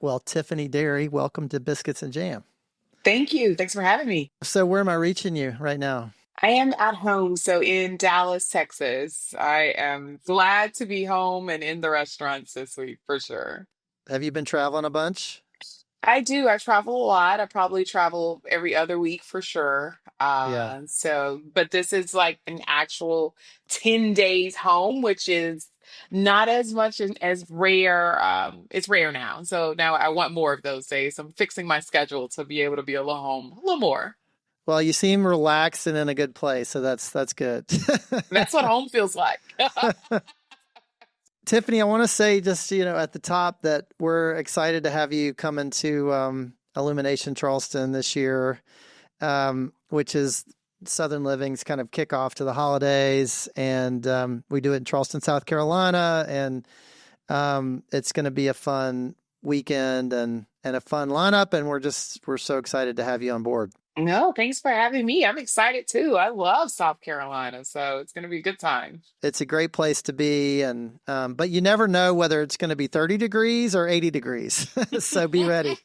Well, Tiffany Derry, welcome to Biscuits and Jam. Thank you. Thanks for having me. So, where am I reaching you right now? I am at home, so in Dallas, Texas. I am glad to be home and in the restaurants this week for sure. Have you been traveling a bunch? I do. I travel a lot. I probably travel every other week for sure. Yeah. But this is like an actual 10 days home, which is not as much as rare. It's rare now. So now I want more of those days. I'm fixing my schedule to be able to be a little home, a little more. Well, you seem relaxed and in a good place, so that's good. That's what home feels like. Tiffany, I want to say just at the top that we're excited to have you come into Illumination Charleston this year, which is Southern Living's kind of kickoff to the holidays, and we do it in Charleston, South Carolina, and it's going to be a fun weekend and a fun lineup, and we're so excited to have you on board. No, thanks for having me. I'm excited too. I love South Carolina, so it's going to be a good time. It's a great place to be, and but you never know whether it's going to be 30 degrees or 80 degrees. So be ready.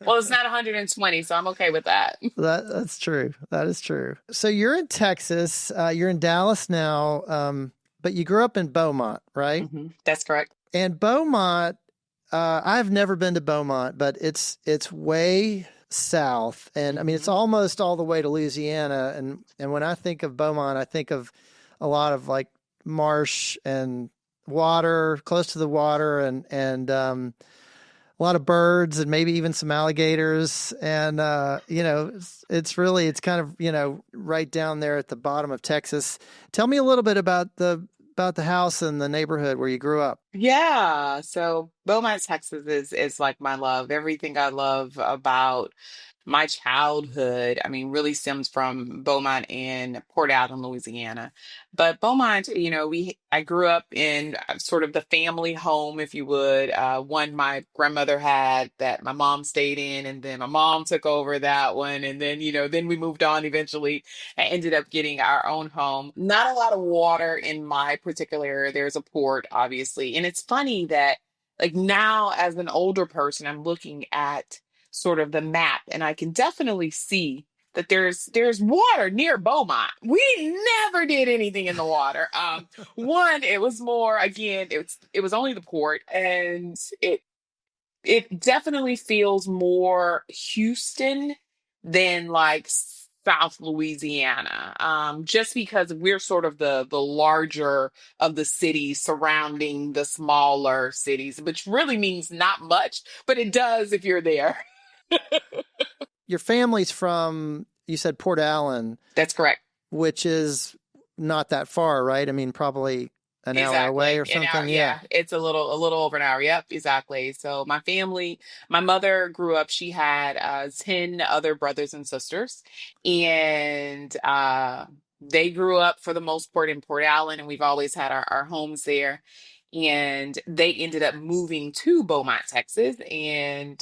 Well, it's not 120, so I'm okay with that. That's true. That is true. So you're in Texas. You're in Dallas now, but you grew up in Beaumont, right? That's correct. And Beaumont, I've never been to Beaumont, but it's way south, and I mean it's Mhm. almost all the way to Louisiana. And when I think of Beaumont, I think of a lot of like marsh and water, close to the water, and a lot of birds and maybe even some alligators. And it's kind of right down there at the bottom of Texas. Tell me a little bit about the house and the neighborhood where you grew up. Yeah, so Beaumont, Texas is like my love. Everything I love about my childhood, I mean, really stems from Beaumont and Port Allen, Louisiana. But Beaumont, I grew up in sort of the family home, if you would, one my grandmother had that my mom stayed in, and then my mom took over that one, and then we moved on eventually. I ended up getting our own home. Not a lot of water in my particular area. There's a port, obviously, and it's funny that like now as an older person, I'm looking at sort of the map, and I can definitely see that there's water near Beaumont. We never did anything in the water. One, it was more again, it was only the port, and it definitely feels more Houston than like South Louisiana. Just because we're sort of the larger of the cities surrounding the smaller cities, which really means not much, but it does if you're there. Your family's from, you said Port Allen, That's correct. which is not that far, right? I mean, probably an hour away Exactly. or An hour. something. Yeah. Yeah, it's a little over an hour. Yep, exactly. So my family, my mother grew up, she had 10 other brothers and sisters. And they grew up for the most part in Port Allen, and we've always had our homes there. And they ended up moving to Beaumont, Texas. And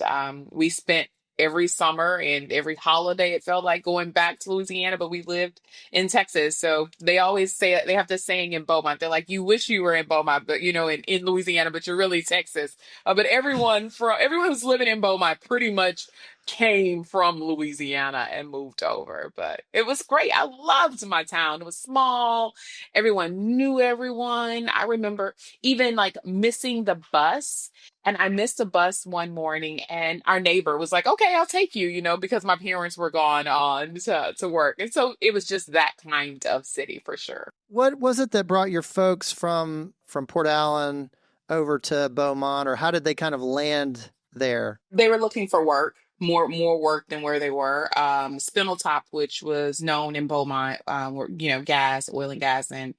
we spent every summer and every holiday, it felt like going back to Louisiana, but we lived in Texas. So they always say they have this saying in Beaumont. They're like, you wish you were in Beaumont, but in Louisiana, but you're really Texas. But everyone who's living in Beaumont pretty much came from Louisiana and moved over. But it was great. I loved my town. It was small. Everyone knew everyone. I remember even like missing the bus. And I missed a bus one morning, and our neighbor was like, okay, I'll take you, because my parents were gone on to work. And so it was just that kind of city for sure. What was it that brought your folks from Port Allen over to Beaumont, or how did they kind of land there? They were looking for work, more work than where they were. Spindletop, which was known in Beaumont, were gas, oil and gas, and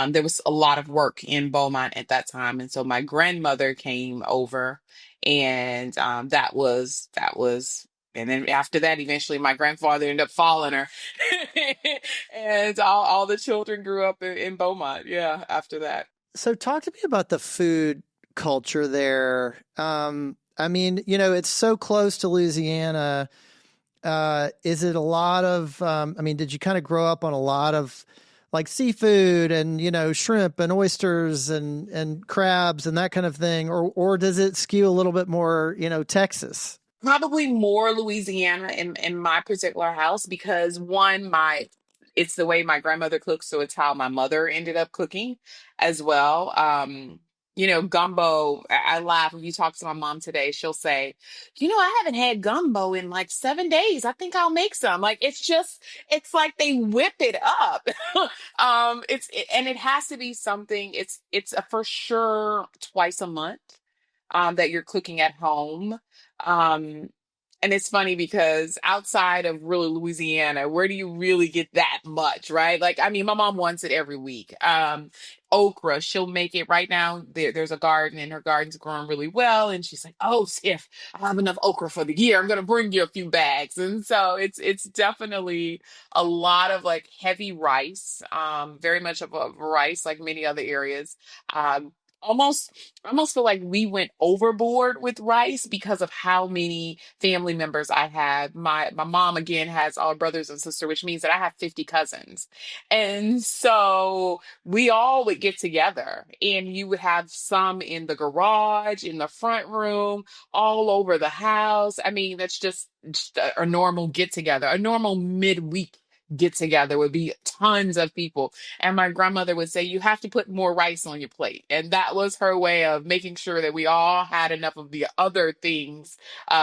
there was a lot of work in Beaumont at that time. And so my grandmother came over, and that was. And then after that, eventually my grandfather ended up following her. And all the children grew up in Beaumont. Yeah, after that. So talk to me about the food culture there. I mean, it's so close to Louisiana. Is it a lot of, I mean, did you kind of grow up on a lot of like seafood and, shrimp and oysters and crabs and that kind of thing? Or does it skew a little bit more, Texas? Probably more Louisiana in my particular house because one, my it's the way my grandmother cooks, so it's how my mother ended up cooking as well. Gumbo, I laugh if you talk to my mom today, she'll say, I haven't had gumbo in like 7 days. I think I'll make some. Like it's like they whip it up. And it has to be something, it's a for sure twice a month that you're cooking at home. Um, and it's funny because outside of really Louisiana, where do you really get that much, right? Like, I mean, my mom wants it every week. Okra, she'll make it right now. There's a garden and her garden's growing really well. And she's like, "Oh, Tiff, I have enough okra for the year. I'm gonna bring you a few bags." And so it's definitely a lot of like heavy rice, very much of a rice, like many other areas. Um, almost I almost feel like we went overboard with rice because of how many family members I had. My mom again has all brothers and sisters, which means that I have 50 cousins. And so we all would get together and you would have some in the garage, in the front room, all over the house. I mean, that's just a normal get together, a normal midweek get together would be tons of people. And my grandmother would say, "You have to put more rice on your plate." And that was her way of making sure that we all had enough of the other things.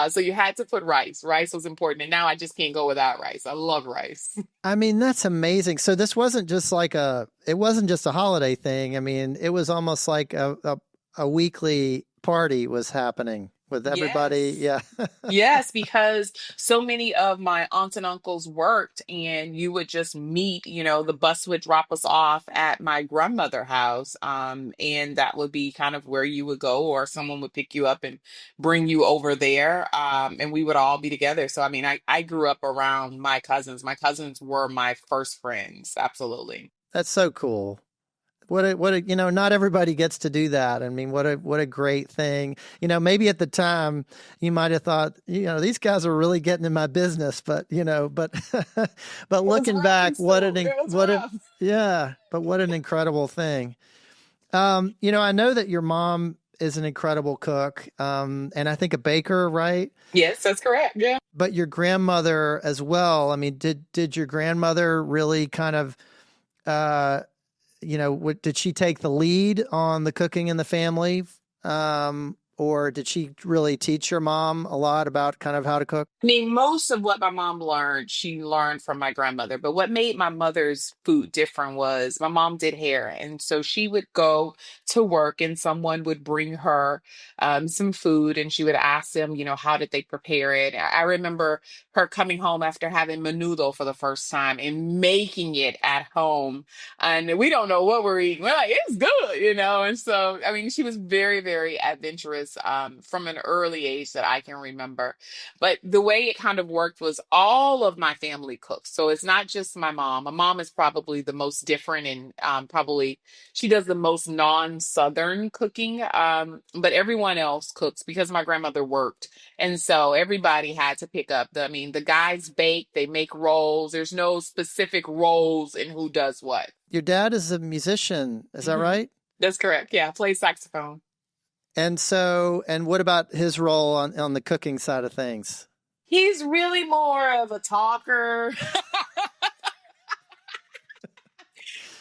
So you had to put rice. Rice was important. And now I just can't go without rice. I love rice. I mean, that's amazing. So this wasn't just it wasn't just a holiday thing. I mean, it was almost like a weekly party was happening with everybody. Yes. Yeah. Yes, because so many of my aunts and uncles worked, and you would just meet, the bus would drop us off at my grandmother house. And that would be kind of where you would go, or someone would pick you up and bring you over there. And we would all be together. So, I mean, I grew up around my cousins. My cousins were my first friends. Absolutely. That's so cool. Not everybody gets to do that. I mean, what a great thing. Maybe at the time you might have thought, these guys are really getting in my business, but but It was looking rough. back, It was rough. but what an incredible thing. I know that your mom is an incredible cook, and I think a baker, right? Yes, that's correct. Yeah. But your grandmother as well. I mean, did your grandmother really kind of, did she take the lead on the cooking in the family? Or did she really teach your mom a lot about kind of how to cook? I mean, most of what my mom learned, she learned from my grandmother. But what made my mother's food different was my mom did hair. And so she would go to work and someone would bring her some food and she would ask them, how did they prepare it? I remember her coming home after having menudo for the first time and making it at home. And we don't know what we're eating. We're like, it's good. And so, I mean, she was very, very adventurous from an early age that I can remember. But the way it kind of worked was all of my family cooks. So it's not just my mom. My mom is probably the most different and probably she does the most non-Southern cooking. But everyone else cooks because my grandmother worked. And so everybody had to pick up the guys bake, they make rolls. There's no specific roles in who does what. Your dad is a musician, is that Mhm. right? That's correct. Yeah, plays saxophone. And what about his role on the cooking side of things? He's really more of a talker.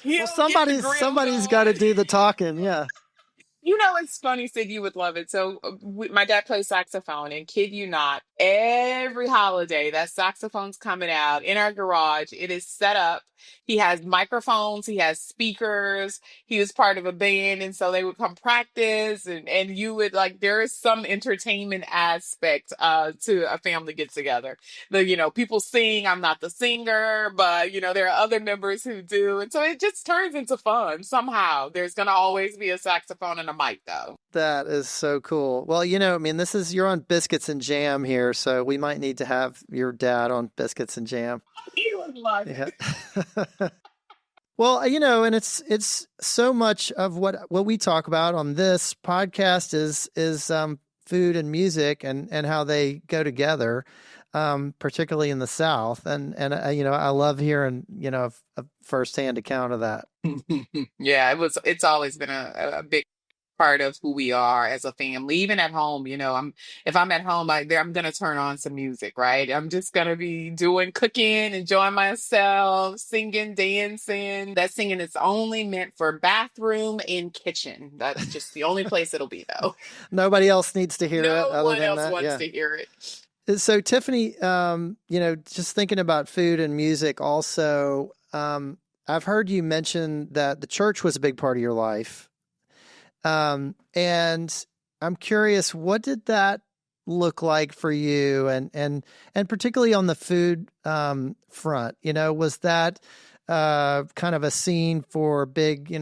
Well, He'll get the grill somebody's got to going. do the talking. Yeah. It's funny, Sid, you would love it. So, my dad plays saxophone, and kid you not, every holiday that saxophone's coming out in our garage, it is set up. He has microphones, he has speakers. He was part of a band, and so they would come practice, and you would like there is some entertainment aspect to a family get together. People sing. I'm not the singer, but there are other members who do, and so it just turns into fun somehow. There's gonna always be a saxophone and a mic, though. That is so cool. Well, I mean, you're on Biscuits and Jam here, so we might need to have your dad on Biscuits and Jam. He would love Yeah. it. Well, and it's so much of what we talk about on this podcast is food and music and how they go together, particularly in the South. And I love hearing, a firsthand account of that. Yeah, it's always been a big part of who we are as a family. Even at home, if I'm at home, I'm gonna turn on some music, right? I'm just gonna be doing cooking, enjoying myself, singing, dancing. That singing is only meant for bathroom and kitchen. That's just the only place it'll be, though. Nobody else needs to hear it No other one than else that. wants Yeah. to hear it. So Tiffany, just thinking about food and music also, I've heard you mention that the church was a big part of your life. And I'm curious, what did that look like for you and particularly on the food front? Was that kind of a scene for big, I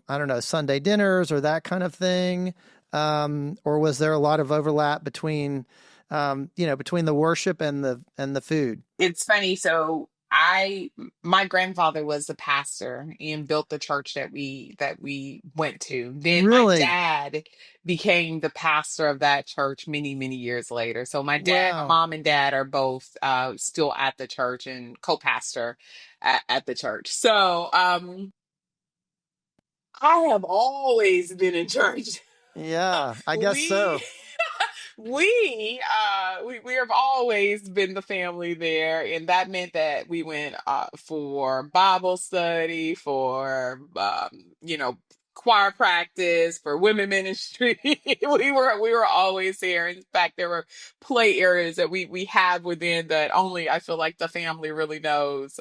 don't know, Sunday dinners or that kind of thing? Or was there a lot of overlap between the worship and the food? It's funny. So my grandfather was the pastor and built the church that we went to. Then my Really? dad became the pastor of that church many, many years later. So my Wow. mom and dad are both still at the church and co-pastor at the church. So I have always been in church. Yeah, I guess We so. we have always been the family there, and that meant that we went for Bible study, for choir practice, for women ministry. We were always there. In fact, there were play areas that we had within that only I feel like the family really knows.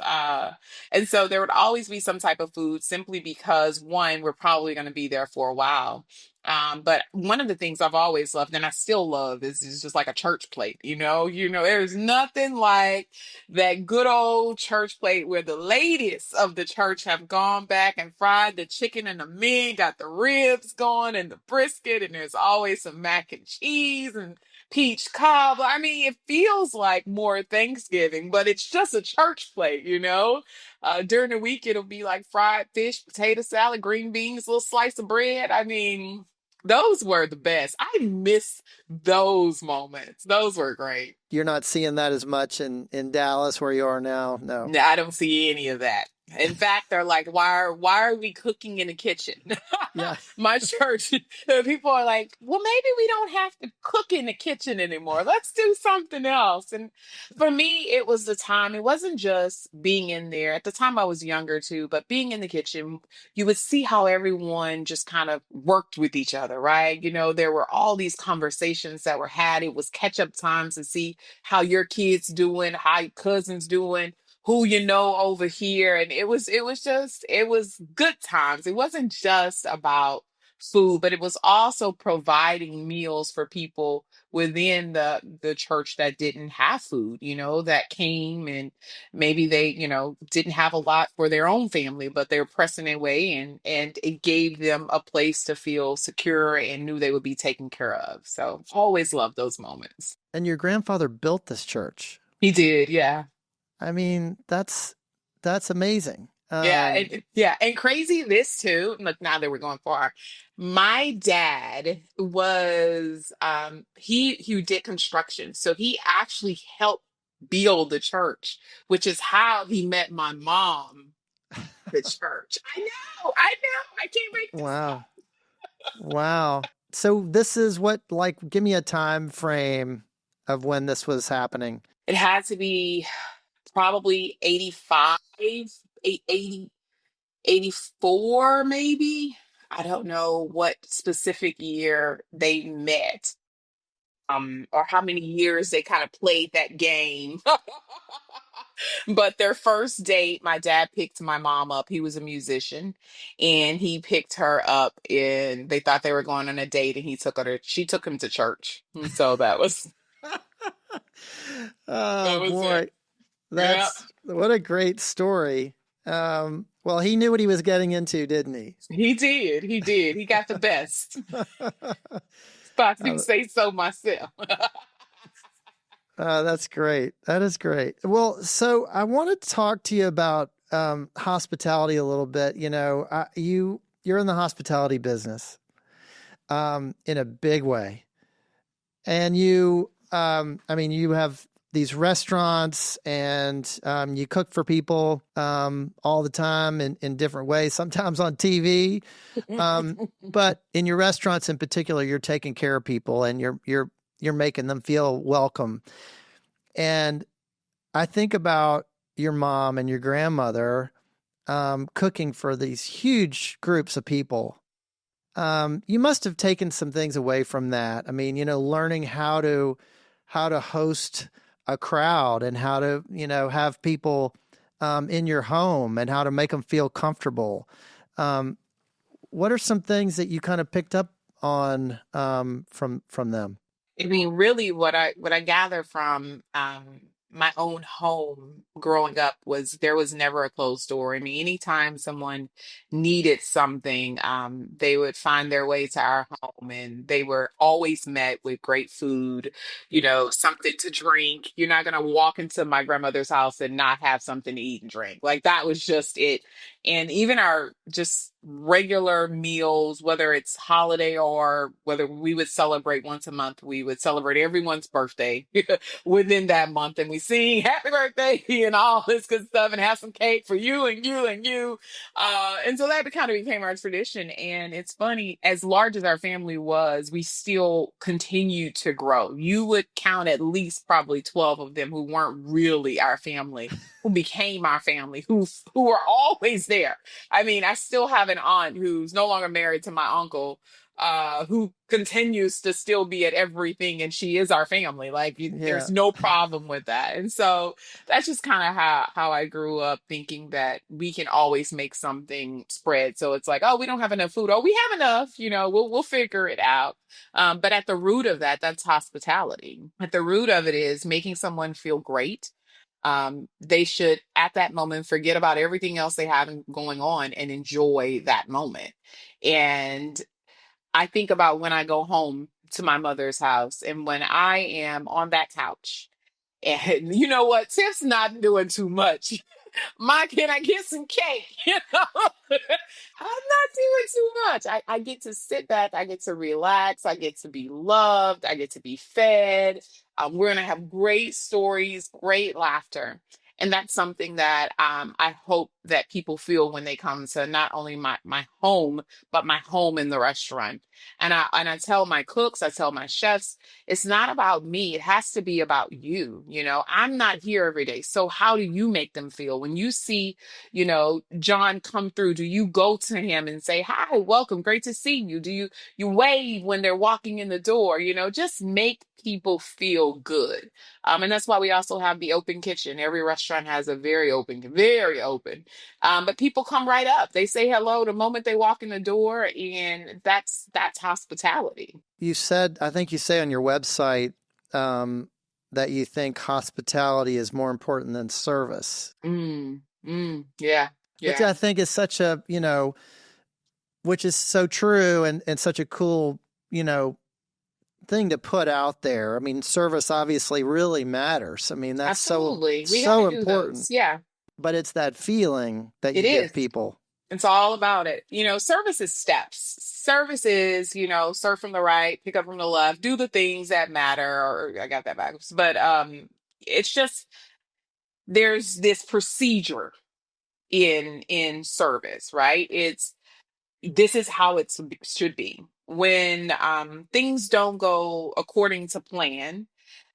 And so there would always be some type of food, simply because one, we're probably going to be there for a while. But one of the things I've always loved, and I still love, is just like a church plate. There's nothing like that good old church plate where the ladies of the church have gone back and fried the chicken and the meat, got the ribs going and the brisket, and there's always some mac and cheese and peach cobbler. I mean, it feels like more Thanksgiving, but it's just a church plate. During the week, it'll be like fried fish, potato salad, green beans, little slice of bread. I mean, those were the best. I miss those moments. Those were great. You're not seeing that as much in Dallas where you are now. No. No, I don't see any of that. In fact, they're like, why are we cooking in the kitchen? Yeah. My church, people are like, well, maybe we don't have to cook in the kitchen anymore. Let's do something else. And for me, it was the time. It wasn't just being in there. At the time, I was younger too, but being in the kitchen, you would see how everyone just kind of worked with each other, right? There were all these conversations that were had. It was catch up times to see how your kids doing, how your cousins doing, who over here. And it was good times. It wasn't just about food, but it was also providing meals for people within the church that didn't have food, that came, and maybe they didn't have a lot for their own family, but they were pressing their way, and it gave them a place to feel secure and knew they would be taken care of. So always loved those moments. And your grandfather built this church. He did, yeah. I mean, that's amazing. And crazy this too. Look, now that we're going far, my dad was he did construction, so he actually helped build the church, which is how he met my mom. The church. I can't make this Wow. up. Wow. So this is what, like, give me a time frame of when this was happening. It had to be probably 85, 80, 84 maybe. I don't know what specific year they met, or how many years they kind of played that game. But their first date, my dad picked my mom up. He was a musician, and he picked her up, and they thought they were going on a date, and she took him to church. And so that Oh was it. boy. Yeah. That's what a great story. Well, he knew what he was getting into, didn't he? He did. He did. He got the best. If I do Uh, say so myself. that's great. That is great. Well, so I want to talk to you about hospitality a little bit. You're in the hospitality business in a big way, And you, I mean, you have these restaurants and you cook for people all the time in different ways, sometimes on TV. But in your restaurants in particular, you're taking care of people and you're making them feel welcome. And I think about your mom and your grandmother cooking for these huge groups of people. You must have taken some things away from that. I mean, learning how to host a crowd and how to, have people in your home and how to make them feel comfortable. What are some things that you kind of picked up on from them? I mean, really, what I gather from my own home growing up was there was never a closed door. I mean, anytime someone needed something, they would find their way to our home, and they were always met with great food, something to drink. You're not gonna walk into my grandmother's house and not have something to eat and drink. Like that was just it. And even our just regular meals, whether it's holiday or whether we would celebrate once a month, we would celebrate everyone's birthday within that month. And we sing happy birthday and all this good stuff and have some cake for you and you and you. And so that kind of became our tradition. And it's funny, as large as our family was, we still continued to grow. You would count at least probably 12 of them who weren't really our family, who became our family, who were always there. I mean, I still have an aunt who's no longer married to my uncle, who continues to still be at everything, and she is our family. Like, Yeah. there's no problem with that. And so that's just kind of how I grew up, thinking that we can always make something spread. So it's like, oh, we don't have enough food. Oh, we have enough. We'll figure it out. But at the root of that, that's hospitality. At the root of it is making someone feel great. They should at that moment forget about everything else they have going on and enjoy that moment. And I think about when I go home to my mother's house and when I am on that couch, and you know what, Tiff's not doing too much. Ma, can I get some cake? I'm not doing too much. I get to sit back, I get to relax, I get to be loved, I get to be fed. We're gonna have great stories, great laughter. And that's something that I hope that people feel when they come to not only my home, but my home in the restaurant. And I tell my cooks, I tell my chefs, it's not about me. It has to be about you. I'm not here every day. So how do you make them feel? When you see, John come through, do you go to him and say, hi, welcome, great to see you? Do you wave when they're walking in the door? Just make people feel good. And that's why we also have the open kitchen. Every restaurant has a very open, very open. But people come right up. They say hello the moment they walk in the door, and that's hospitality. I think you say on your website that you think hospitality is more important than service. Yeah, Which I think is such a, which is so true and such a cool, thing to put out there. I mean, service obviously really matters. I mean, that's absolutely. We so gotta do important. those. Yeah, But it's that feeling that you it give is. people. It's all about it. Service is steps. Service is, serve from the right, pick up from the left, do the things that matter. Or I got that backwards. But it's just there's this procedure in service, right? This is how it should be. When things don't go according to plan,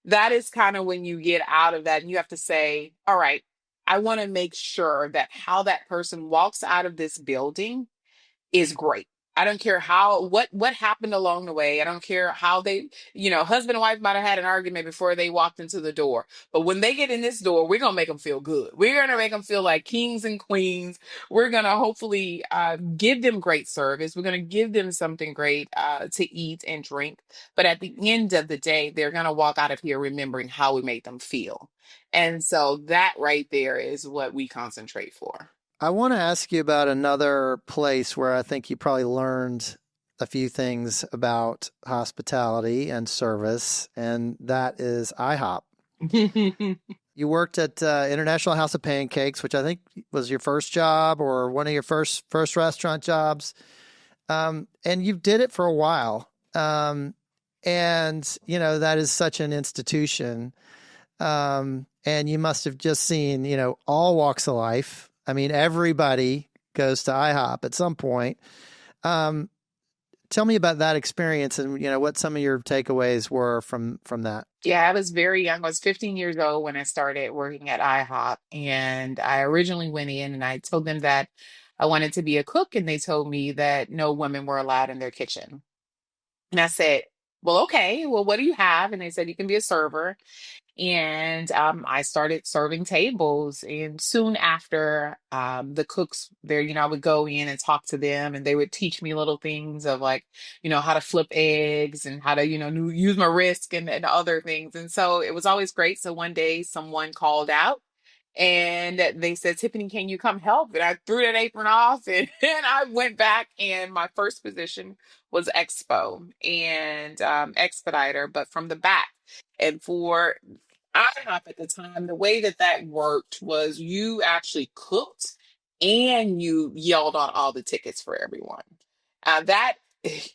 that is kind of when you get out of that and you have to say, all right, I want to make sure that how that person walks out of this building is great. I don't care what happened along the way. I don't care how they, husband and wife might have had an argument before they walked into the door. But when they get in this door, we're going to make them feel good. We're going to make them feel like kings and queens. We're going to hopefully give them great service. We're going to give them something great to eat and drink. But at the end of the day, they're going to walk out of here remembering how we made them feel. And so that right there is what we concentrate for. I want to ask you about another place where I think you probably learned a few things about hospitality and service, and that is IHOP. You worked at International House of Pancakes, which I think was your first job or one of your first restaurant jobs, and you did it for a while. And, that is such an institution. And you must have just seen, all walks of life. I mean, everybody goes to IHOP at some point. Tell me about that experience and, what some of your takeaways were from that. Yeah, I was very young. I was 15 years old when I started working at IHOP. And I originally went in and I told them that I wanted to be a cook. And they told me that no women were allowed in their kitchen. And I said, well, okay, well, what do you have? And they said, you can be a server. And I started serving tables. And soon after, the cooks there, I would go in and talk to them, and they would teach me little things of like, how to flip eggs and how to, use my wrist and other things. And so it was always great. So one day someone called out. And they said, Tiffany, can you come help? And I threw that apron off and I went back. And my first position was expo and expediter, but from the back. And for IHOP at the time, the way that that worked was you actually cooked and you yelled on all the tickets for everyone. That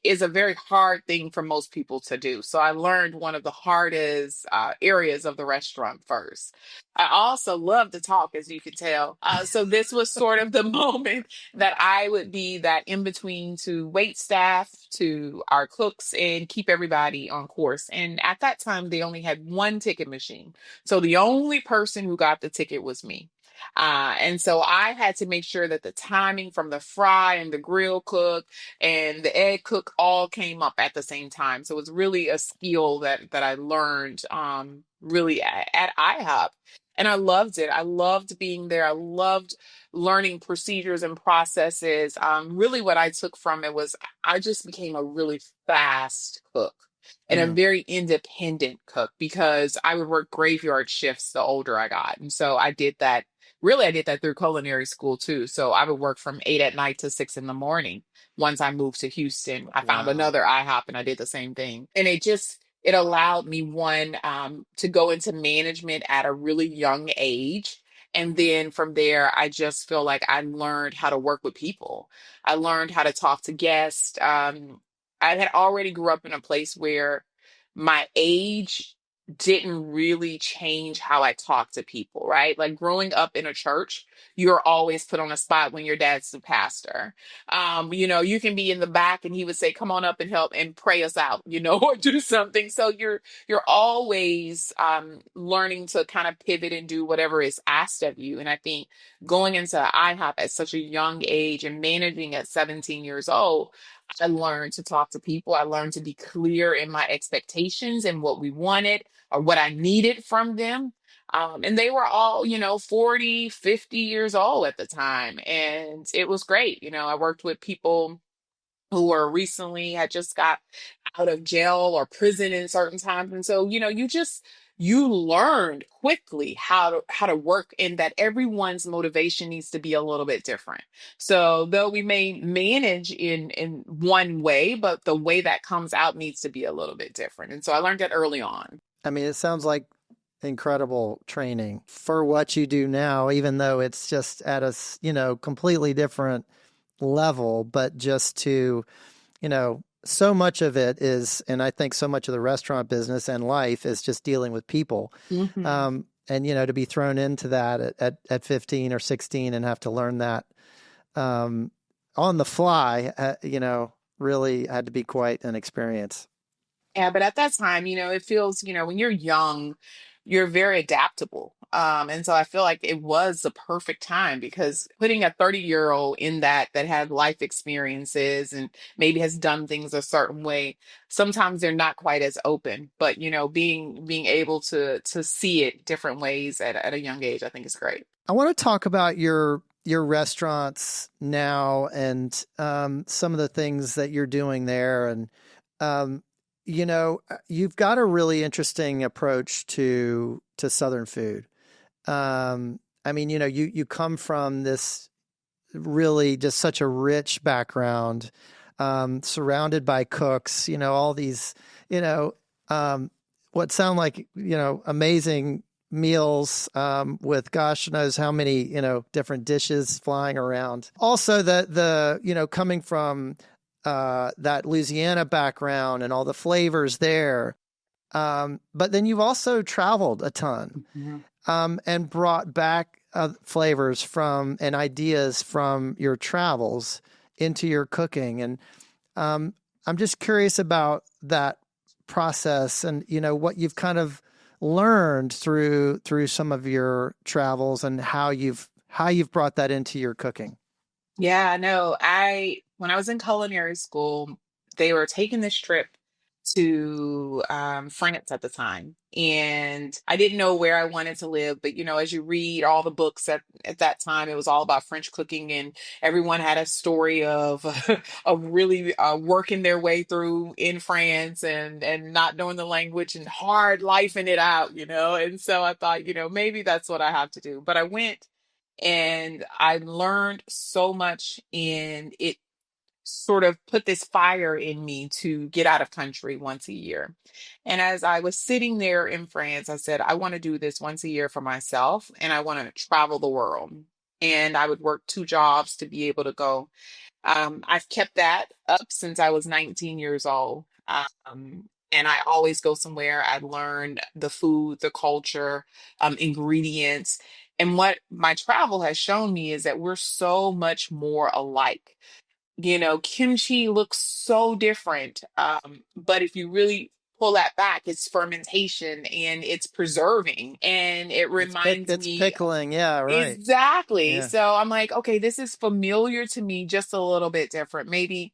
is a very hard thing for most people to do. So I learned one of the hardest areas of the restaurant first. I also love to talk, as you could tell. So this was sort of the moment that I would be that in between to wait staff, to our cooks, and keep everybody on course. And at that time, they only had one ticket machine. So the only person who got the ticket was me. And so I had to make sure that the timing from the fry and the grill cook and the egg cook all came up at the same time. So it was really a skill that I learned really at IHOP. And I loved it. I loved being there. I loved learning procedures and processes. Really, what I took from it was I just became a really fast cook and a Mm. very independent cook because I would work graveyard shifts the older I got. And so I did that. Really, I did that through culinary school too. So I would work from 8 at night to 6 in the morning. Once I moved to Houston, I found Wow. another IHOP and I did the same thing. And it allowed me to go into management at a really young age. And then from there, I just feel like I learned how to work with people. I learned how to talk to guests. I had already grew up in a place where my age didn't really change how I talk to people, right? Like growing up in a church, you're always put on a spot when your dad's the pastor. You can be in the back and he would say, come on up and help and pray us out, or do something. So you're always learning to kind of pivot and do whatever is asked of you. And I think going into IHOP at such a young age and managing at 17 years old, I learned to talk to people. I learned to be clear in my expectations and what we wanted or what I needed from them. And they were all, 40, 50 years old at the time. And it was great. I worked with people who were recently had just got out of jail or prison in certain times. And so, you learned quickly how to work and that everyone's motivation needs to be a little bit different. So though we may manage in one way, but the way that comes out needs to be a little bit different. And so I learned that early on. I mean, it sounds like incredible training for what you do now, even though it's just at a, completely different level, but just to, so much of it is, and I think so much of the restaurant business and life is just dealing with people. Mhm. And, to be thrown into that at 15 or 16 and have to learn that on the fly, really had to be quite an experience. Yeah, but at that time, it feels, when you're young, you're very adaptable. And so I feel like it was the perfect time because putting a 30-year-old in that had life experiences and maybe has done things a certain way, sometimes they're not quite as open. But being able to see it different ways at a young age, I think is great. I want to talk about your restaurants now and some of the things that you're doing there. And, you've got a really interesting approach to Southern food. I mean, you come from this really just such a rich background, surrounded by cooks, all these, what sound like, amazing meals, with gosh knows how many, different dishes flying around. Also the, coming from, that Louisiana background and all the flavors there. But then you've also traveled a ton, Mhm. and brought back flavors from and ideas from your travels into your cooking. And I'm just curious about that process, and what you've kind of learned through some of your travels, and how you've brought that into your cooking. Yeah, no, when I was in culinary school, they were taking this trip to France at the time. And I didn't know where I wanted to live, but as you read all the books at that time, it was all about French cooking, and everyone had a story of of really working their way through in France and not knowing the language and hard lifing it out. And so I thought, maybe that's what I have to do. But I went and I learned so much, and it sort of put this fire in me to get out of country once a year. And as I was sitting there in France, I said, I want to do this once a year for myself, and I want to travel the world. And I would work two jobs to be able to go. I've kept that up since I was 19 years old. And I always go somewhere. I learn the food, the culture, ingredients. And what my travel has shown me is that we're so much more alike. Kimchi looks so different. But if you really pull that back, it's fermentation and it's preserving. And it reminds It's me. pickling. Yeah, right. Exactly. Yeah. So I'm like, okay, this is familiar to me, just a little bit different. Maybe,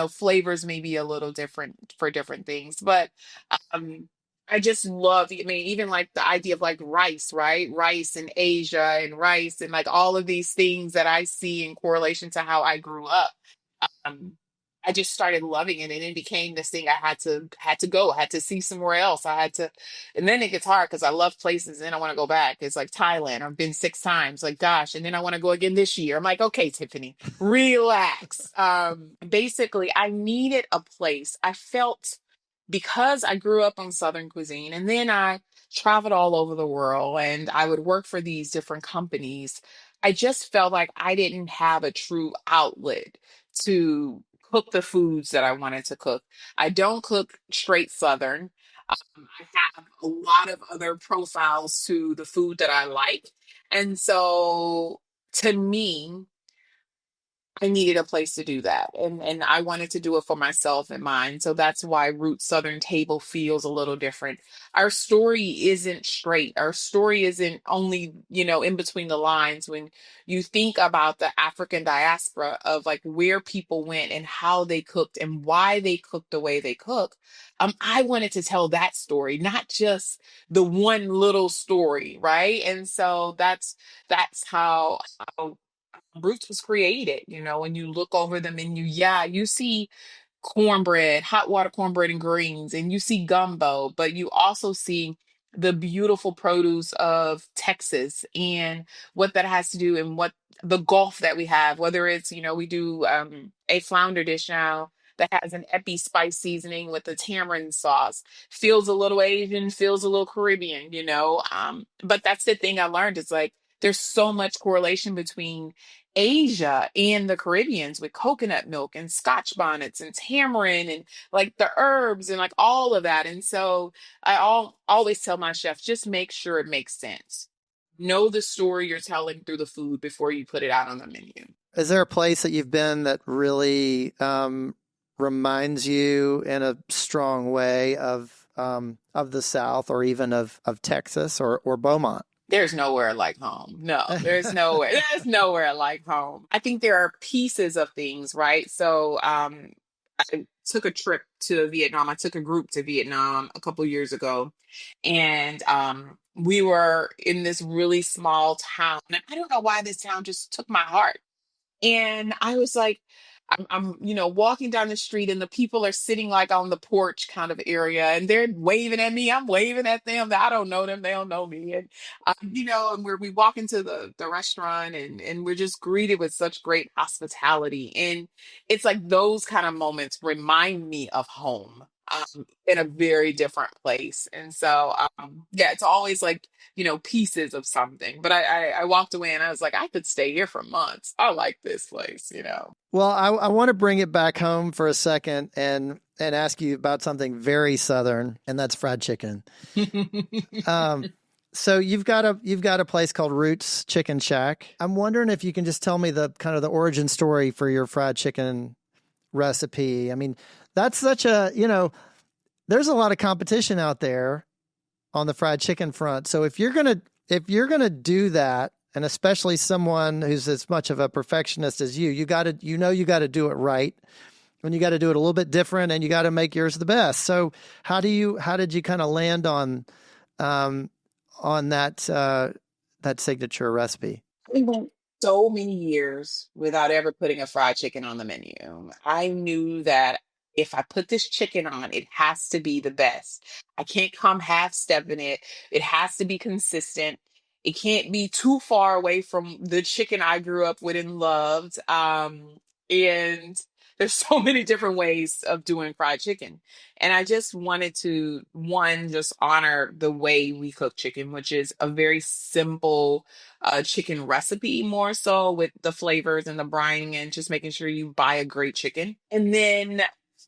flavors may be a little different for different things, but um I just love, I mean, even like the idea of like rice, right? Rice in Asia and rice and like all of these things that I see in correlation to how I grew up. um, I just started loving it, and it became this thing. I had to go. I had to see somewhere else. I had to, and then it gets hard because I love places, and then I want to go back. It's like Thailand. I've been 6 times. Like gosh, and then I want to go again this year. I'm like, okay, Tiffany, relax. Basically, I needed a place. I felt because I grew up on Southern cuisine, and then I traveled all over the world, and I would work for these different companies. I just felt like I didn't have a true outlet to cook the foods that I wanted to cook. I don't cook straight Southern. I have a lot of other profiles to the food that I like. And so to me, I needed a place to do that. And I wanted to do it for myself and mine. So that's why Root Southern Table feels a little different. Our story isn't straight. Our story isn't only, in between the lines. When you think about the African diaspora of like where people went and how they cooked and why they cooked the way they cook, I wanted to tell that story, not just the one little story, right? And so that's how Roots was created. When you look over the menu, yeah, you see cornbread, hot water cornbread and greens, and you see gumbo, but you also see the beautiful produce of Texas and what that has to do and what the Gulf that we have, whether it's, we do a flounder dish now that has an epi spice seasoning with a tamarind sauce. Feels a little Asian, feels a little Caribbean. But that's the thing I learned. It's like there's so much correlation between Asia and the Caribbeans with coconut milk and scotch bonnets and tamarind and like the herbs and like all of that. And so always tell my chefs, just make sure it makes sense. Know the story you're telling through the food before you put it out on the menu. Is there a place that you've been that really reminds you in a strong way of the South, or even of Texas, or Beaumont? There's nowhere like home. No, there's nowhere. There's nowhere like home. I think there are pieces of things, right? So, I took a trip to Vietnam. I took a group to Vietnam a couple years ago, and we were in this really small town. And I don't know why this town just took my heart. And I was like, I'm walking down the street and the people are sitting like on the porch kind of area and they're waving at me. I'm waving at them. I don't know them. They don't know me. And, and we walk into the restaurant and we're just greeted with such great hospitality. And it's like those kind of moments remind me of home. in a very different place. And so, yeah, it's always like, pieces of something. But I walked away and I was like, I could stay here for months. I like this place. Well, I want to bring it back home for a second and ask you about something very Southern, and that's fried chicken. So you've got a place called Roots Chicken Shack. I'm wondering if you can just tell me the kind of the origin story for your fried chicken recipe. I mean, that's such a, there's a lot of competition out there on the fried chicken front. So if you're gonna do that, and especially someone who's as much of a perfectionist as you gotta you gotta do it right. And you got to do it a little bit different, and you got to make yours the best. So how did you kind of land on that signature recipe? We went so many years without ever putting a fried chicken on the menu. I knew that if I put this chicken on, it has to be the best. I can't come half stepping it. It has to be consistent. It can't be too far away from the chicken I grew up with and loved. And there's so many different ways of doing fried chicken. And I just wanted to, one, just honor the way we cook chicken, which is a very simple chicken recipe, more so with the flavors and the brining and just making sure you buy a great chicken. And then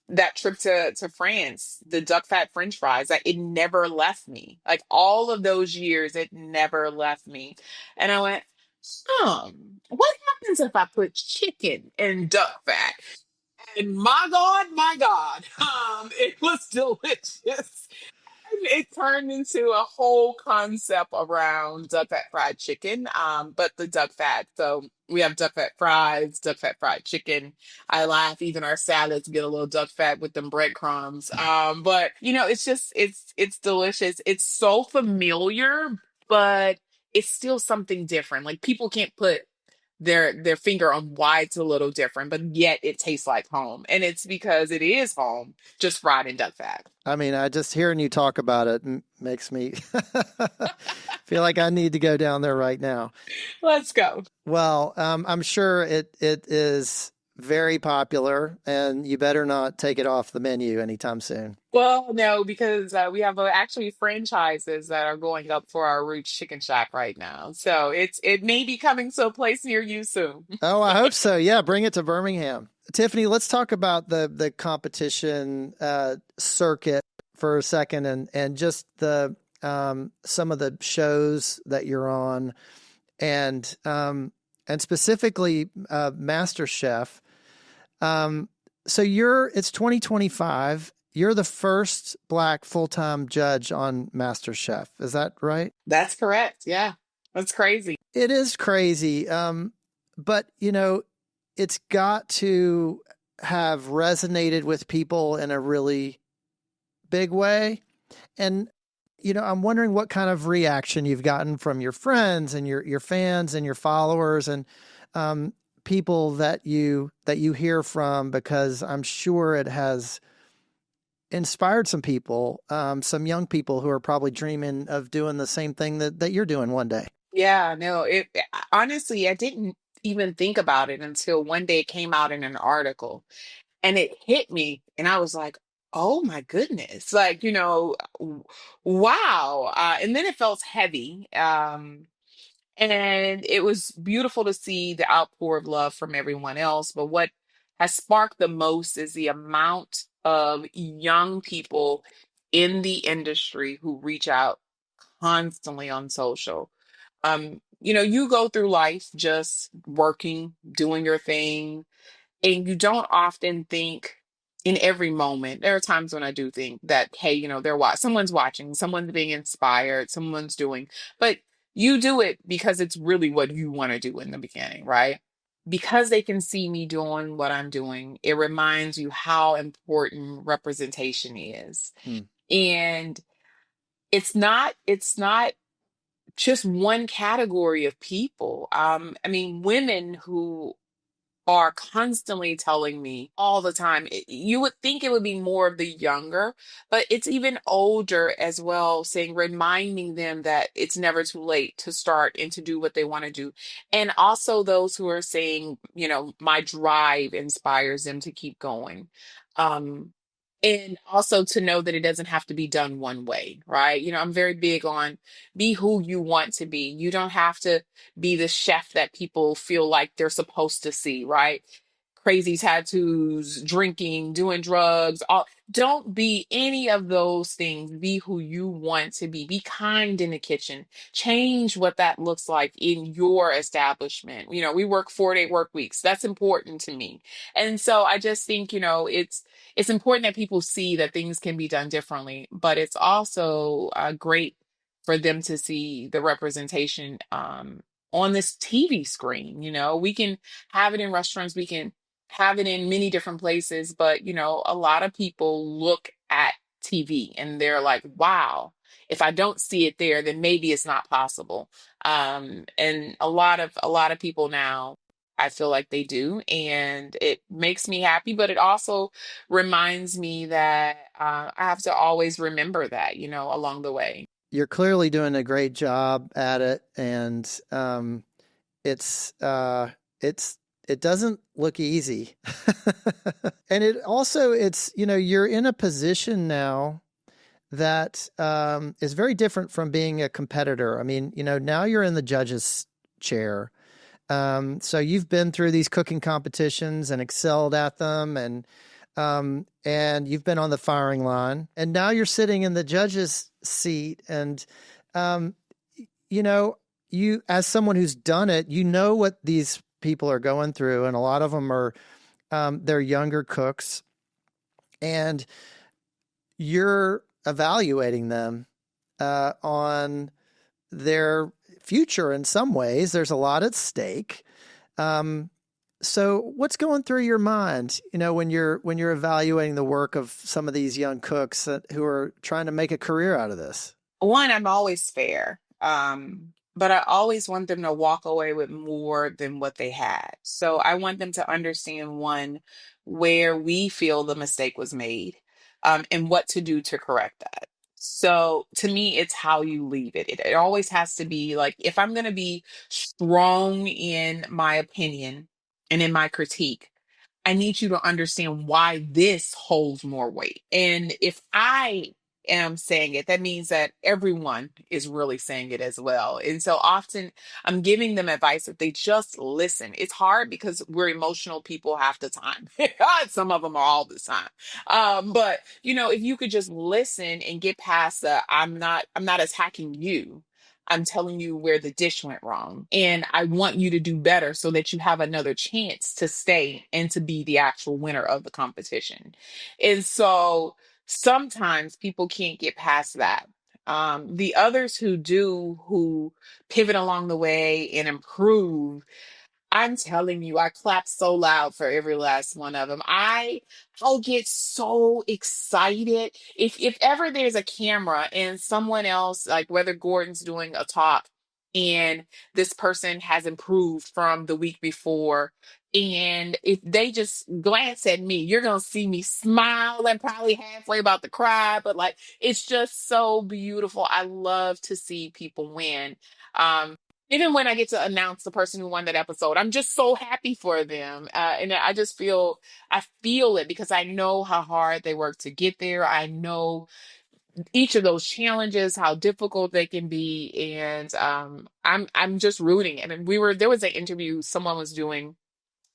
that trip to France, the duck fat French fries, like it never left me. Like all of those years, it never left me. And I went, what happens if I put chicken in duck fat? And my God, it was delicious. It turned into a whole concept around duck fat fried chicken, but the duck fat. So we have duck fat fries, duck fat fried chicken. I laugh, even our salads get a little duck fat with them breadcrumbs. But it's just it's delicious. It's so familiar, but it's still something different. Like people can't put their finger on why it's a little different, but yet it tastes like home. And it's because it is home, just fried in duck fat. I mean, I just hearing you talk about it makes me feel like I need to go down there right now. Let's go. Well, I'm sure it is very popular, and you better not take it off the menu anytime soon. Well, no, because we have actually franchises that are going up for our Roots Chicken Shack right now. So it may be coming to a place near you soon. Oh, I hope so. Yeah, bring it to Birmingham. Tiffany, let's talk about the competition circuit for a second, and just the some of the shows that you're on, and specifically MasterChef. So it's 2025. You're the first Black full-time judge on MasterChef. Is that right? That's correct. Yeah. That's crazy. It is crazy. But it's got to have resonated with people in a really big way. And, I'm wondering what kind of reaction you've gotten from your friends and your fans and your followers and people that you hear from, because I'm sure it has inspired some people, some young people who are probably dreaming of doing the same thing that you're doing one day. Yeah, no, it honestly, I didn't even think about it until one day it came out in an article and it hit me and I was like, oh my goodness, like, wow. And then it felt heavy. And it was beautiful to see the outpour of love from everyone else. But what has sparked the most is the amount of young people in the industry who reach out constantly on social. You go through life just working, doing your thing, and you don't often think in every moment. There are times when I do think that, hey, someone's watching, someone's being inspired, someone's doing, but you do it because it's really what you want to do in the beginning, right? Because they can see me doing what I'm doing, it reminds you how important representation is. Hmm. And it's not just one category of people. I mean, women who are constantly telling me all the time. You would think it would be more of the younger, but it's even older as well, saying, reminding them that it's never too late to start and to do what they want to do. And also those who are saying, my drive inspires them to keep going. Um, And also to know that it doesn't have to be done one way, right? I'm very big on be who you want to be. You don't have to be the chef that people feel like they're supposed to see, right? Crazy tattoos, drinking, doing drugs, all don't be any of those things. Be who you want to be. Be kind in the kitchen. Change what that looks like in your establishment. We work 4-day work weeks. That's important to me. And so I just think, it's important that people see that things can be done differently, but it's also great for them to see the representation on this TV screen. We can have it in restaurants, we can have it in many different places, but a lot of people look at TV and they're like, wow, if I don't see it there, then maybe it's not possible. And a lot of people now, I feel like they do, and it makes me happy, but it also reminds me that I have to always remember that, along the way. You're clearly doing a great job at it, and it's it's it doesn't look easy. And it also it's you're in a position now that is very different from being a competitor. I mean, now you're in the judge's chair. So you've been through these cooking competitions and excelled at them, and you've been on the firing line, and now you're sitting in the judge's seat, and um, you as someone who's done it, what these people are going through, and a lot of them are they're younger cooks, and you're evaluating them on their future in some ways. There's a lot at stake. So what's going through your mind, when you're evaluating the work of some of these young cooks who are trying to make a career out of this? One, I'm always fair. But I always want them to walk away with more than what they had. So I want them to understand, one, where we feel the mistake was made, and what to do to correct that. So to me, it's how you leave it. It always has to be like, if I'm going to be strong in my opinion and in my critique, I need you to understand why this holds more weight. And if I am saying it, that means that everyone is really saying it as well. And so often I'm giving them advice if they just listen. It's hard because we're emotional people half the time. Some of them are all the time. But if you could just listen and get past the I'm not attacking you. I'm telling you where the dish went wrong. And I want you to do better so that you have another chance to stay and to be the actual winner of the competition. And so sometimes people can't get past that. The others who do, who pivot along the way and improve, I'm telling you, I clap so loud for every last one of them. I'll get so excited if ever there's a camera and someone else, like whether Gordon's doing a talk and this person has improved from the week before, and if they just glance at me, you're gonna see me smile and probably halfway about to cry, but like it's just so beautiful. I love to see people win. Even when I get to announce the person who won that episode, I'm just so happy for them. And I feel it because I know how hard they work to get there. I know each of those challenges, how difficult they can be. And I'm just rooting. And there was an interview someone was doing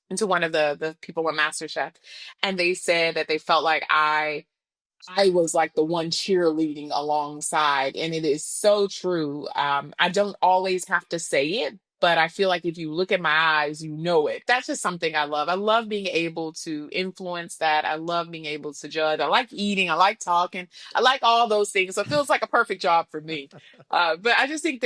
into one of the people on MasterChef, and they said that they felt like I was like the one cheerleading alongside, and it is so true. I don't always have to say it, but I feel like if you look at my eyes, you know it. That's just something I love. I love being able to influence that. I love being able to judge. I like eating. I like talking. I like all those things. So it feels like a perfect job for me. But I just think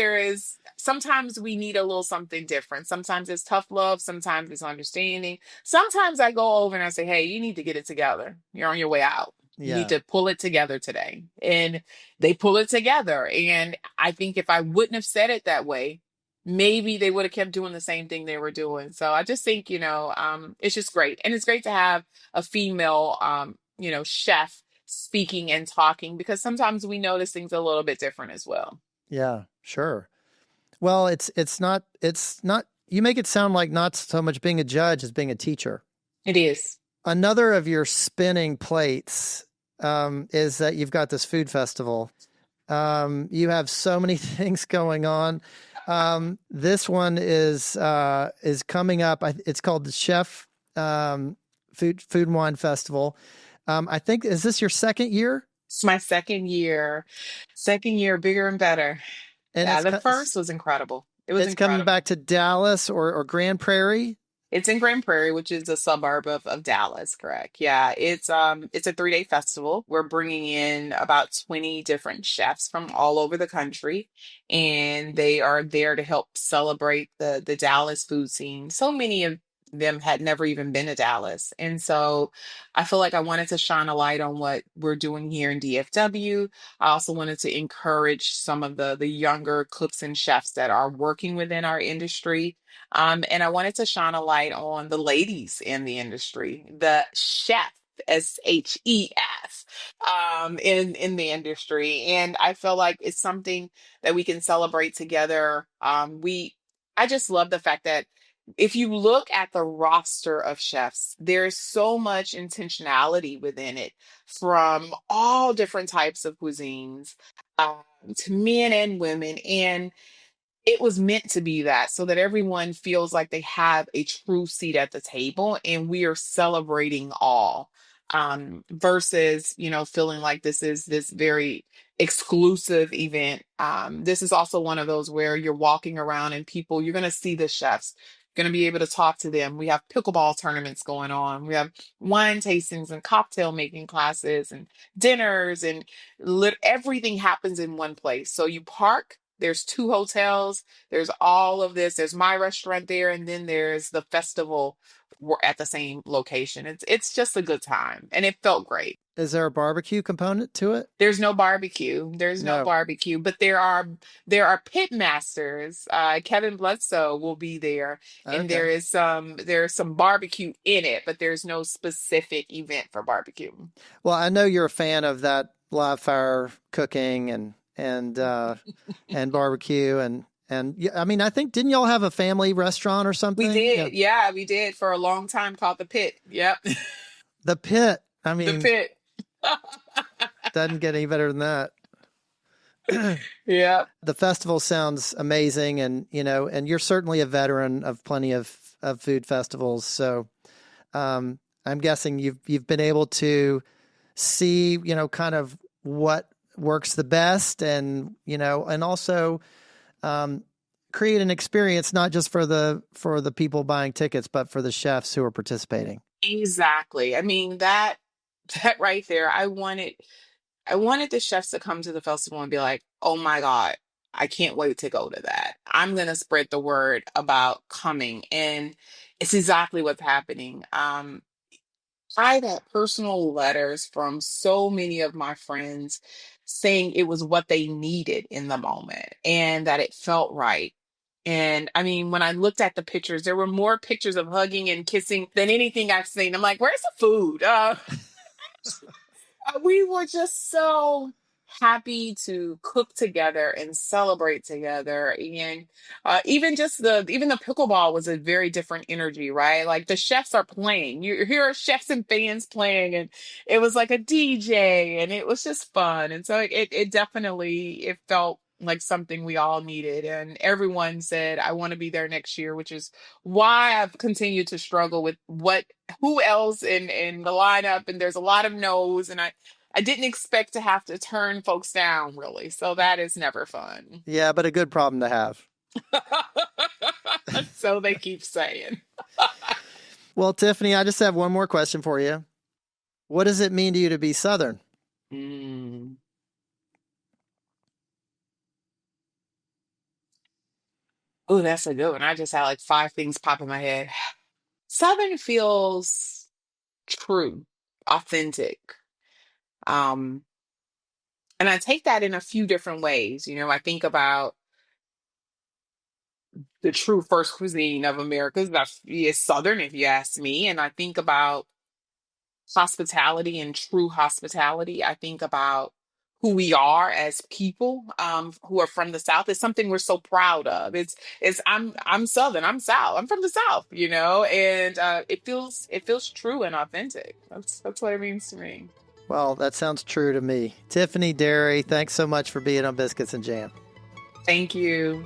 sometimes we need a little something different. Sometimes it's tough love. Sometimes it's understanding. Sometimes I go over and I say, hey, you need to get it together. You're on your way out. You need Yeah. to pull it together today. And they pull it together. And I think if I wouldn't have said it that way, maybe they would have kept doing the same thing they were doing. So I just think, it's just great. And it's great to have a female, chef speaking and talking, because sometimes we notice things a little bit different as well. Yeah, sure. Well, it's not you make it sound like not so much being a judge as being a teacher. It is. Another of your spinning plates is that you've got this food festival. You have so many things going on. This one is coming up. It's called the Chef Food and Wine Festival. I think, is this your second year? It's my second year, bigger and better. And Yeah, the first was incredible. It was it's coming incredible. back to Dallas or Grand Prairie. It's in Grand Prairie, which is a suburb of Dallas, correct? Yeah, it's a 3-day festival. We're bringing in about 20 different chefs from all over the country, and they are there to help celebrate the Dallas food scene. So many of them had never even been to Dallas. And so I feel like I wanted to shine a light on what we're doing here in DFW. I also wanted to encourage some of the younger cooks and chefs that are working within our industry, and I wanted to shine a light on the ladies in the industry, the chef, SHEF, in the industry. And I feel like it's something that we can celebrate together. I just love the fact that if you look at the roster of chefs, there's so much intentionality within it from all different types of cuisines, um, to men and women. And it was meant to be that so that everyone feels like they have a true seat at the table and we are celebrating all, versus feeling like this is this very exclusive event. This is also one of those where you're walking around and you're going to see the chefs, going to be able to talk to them. We have pickleball tournaments going on, we have wine tastings and cocktail making classes and dinners, and everything happens in one place. So you park, there's 2 hotels, there's all of this, there's my restaurant there, and then there's the festival. We're at the same location. It's just a good time, and it felt great. Is there a barbecue component to it? There's no barbecue. There's no No. barbecue, but there are pit masters. Kevin Bledsoe will be there, and Okay. there's some barbecue in it, but there's no specific event for barbecue. Well, I know you're a fan of that live fire cooking and barbecue and yeah, I mean, I think, didn't y'all have a family restaurant or We something? Yeah. did, yeah, we did for a long time, called the Pit. Yep, The Pit. I the mean, Pit. doesn't get any better than that. Yep. The festival sounds amazing, and you're certainly a veteran of plenty of food festivals. So I'm guessing you've been able to see, kind of what works the best, and also create an experience not just for the people buying tickets, but for the chefs who are participating. Exactly. I mean, that right there, I wanted the chefs to come to the festival and be like, "Oh my God, I can't wait to go to that. I'm gonna spread the word about coming." And it's exactly what's happening. I got personal letters from so many of my friends saying it was what they needed in the moment and that it felt right. And I mean, when I looked at the pictures, there were more pictures of hugging and kissing than anything I've seen. I'm like, where's the food? We were just so happy to cook together and celebrate together. And even the pickleball was a very different energy, right? Like the chefs are playing, you hear chefs and fans playing, and it was like a DJ, and it was just fun. And so it definitely, it felt like something we all needed, and everyone said I want to be there next year, which is why I've continued to struggle with who else in the lineup. And there's a lot of no's, and I didn't expect to have to turn folks down, really. So that is never fun. Yeah, but a good problem to have. So they keep saying. Well, Tiffany, I just have one more question for you. What does it mean to you to be Southern? Mm. Oh, that's a good one. I just had like 5 things pop in my head. Southern feels true, authentic. Um, and I take that in a few different ways. I think about the true first cuisine of America is Southern, if you ask me. And I think about hospitality and true hospitality. I think about who we are as people, who are from the South. It's something we're so proud of. I'm Southern, I'm South, I'm from the South, and it feels true and authentic. That's what it means to me. Well, that sounds true to me. Tiffany Derry, thanks so much for being on Biscuits and Jam. Thank you.